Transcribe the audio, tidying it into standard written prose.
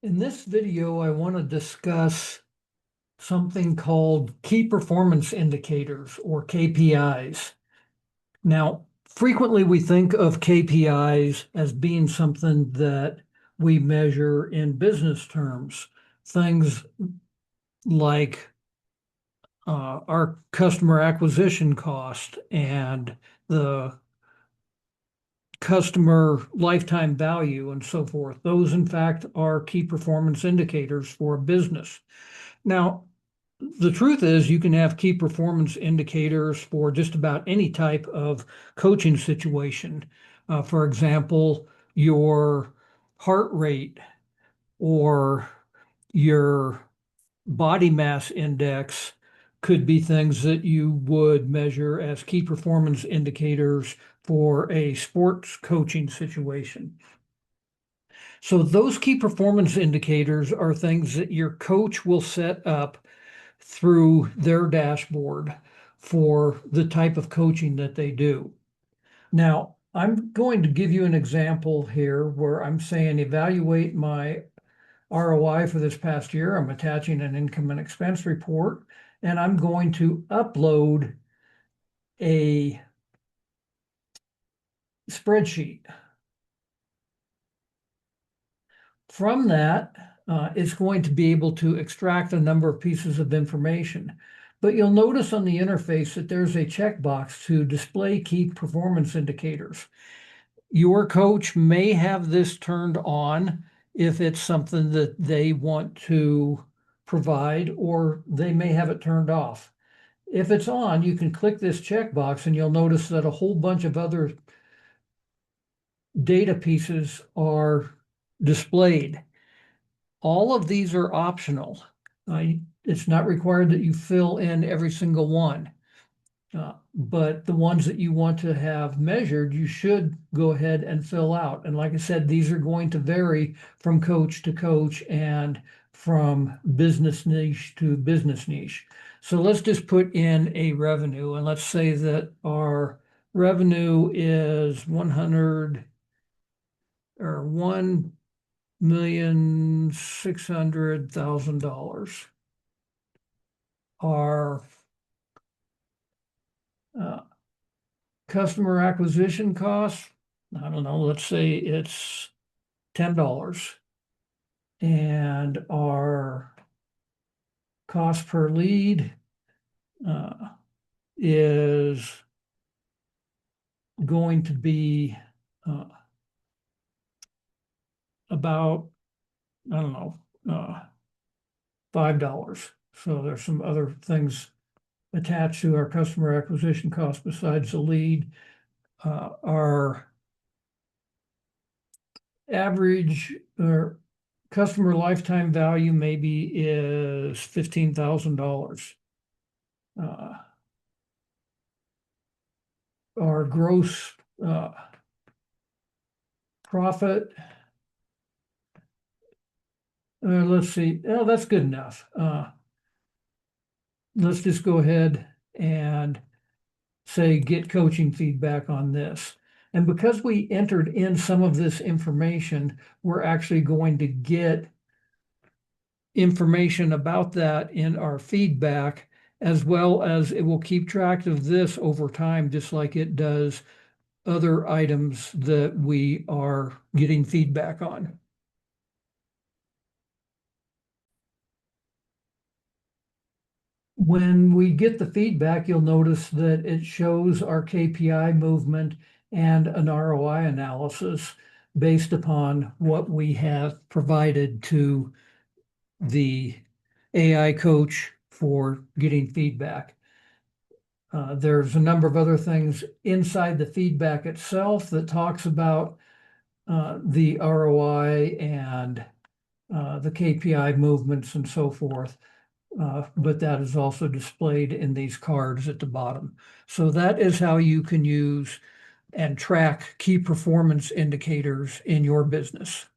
In this video, I want to discuss something called key performance indicators or KPIs. Now, frequently we think of KPIs as being something that we measure in business terms, things like our customer acquisition cost and the customer lifetime value and so forth. Those, in fact, are key performance indicators for a business. Now, the truth is you can have key performance indicators for just about any type of coaching situation. For example, your heart rate or your body mass index could be things that you would measure as key performance indicators for a sports coaching situation. So those key performance indicators are things that your coach will set up through their dashboard for the type of coaching that they do. Now, I'm going to give you an example here where I'm saying evaluate my ROI for this past year. I'm attaching an income and expense report, and I'm going to upload a spreadsheet. From that, it's going to be able to extract a number of pieces of information. But you'll notice on the interface that there's a checkbox to display key performance indicators. Your coach may have this turned on if it's something that they want to provide, or they may have it turned off. If it's on, you can click this checkbox and you'll notice that a whole bunch of other data pieces are displayed. All of these are optional. It's not required that you fill in every single one. But the ones that you want to have measured, you should go ahead and fill out. And like I said, these are going to vary from coach to coach and from business niche to business niche. So let's just put in a revenue, and let's say that our revenue is 100 or $1,600,000. Our customer acquisition cost, I don't know, let's say it's $10. And our cost per lead is going to be about, I don't know, $5. So there's some other things attached to our customer acquisition cost besides the lead. Our average or customer lifetime value maybe is $15,000. Our gross profit, let's see, oh, that's good enough. Let's just go ahead and say get coaching feedback on this. And because we entered in some of this information, we're actually going to get information about that in our feedback, as well as it will keep track of this over time, just like it does other items that we are getting feedback on. When we get the feedback, you'll notice that it shows our KPI movement and an ROI analysis based upon what we have provided to the AI coach for getting feedback. There's a number of other things inside the feedback itself that talks about the ROI and the KPI movements and so forth. But that is also displayed in these cards at the bottom. So that is how you can use and track key performance indicators in your business.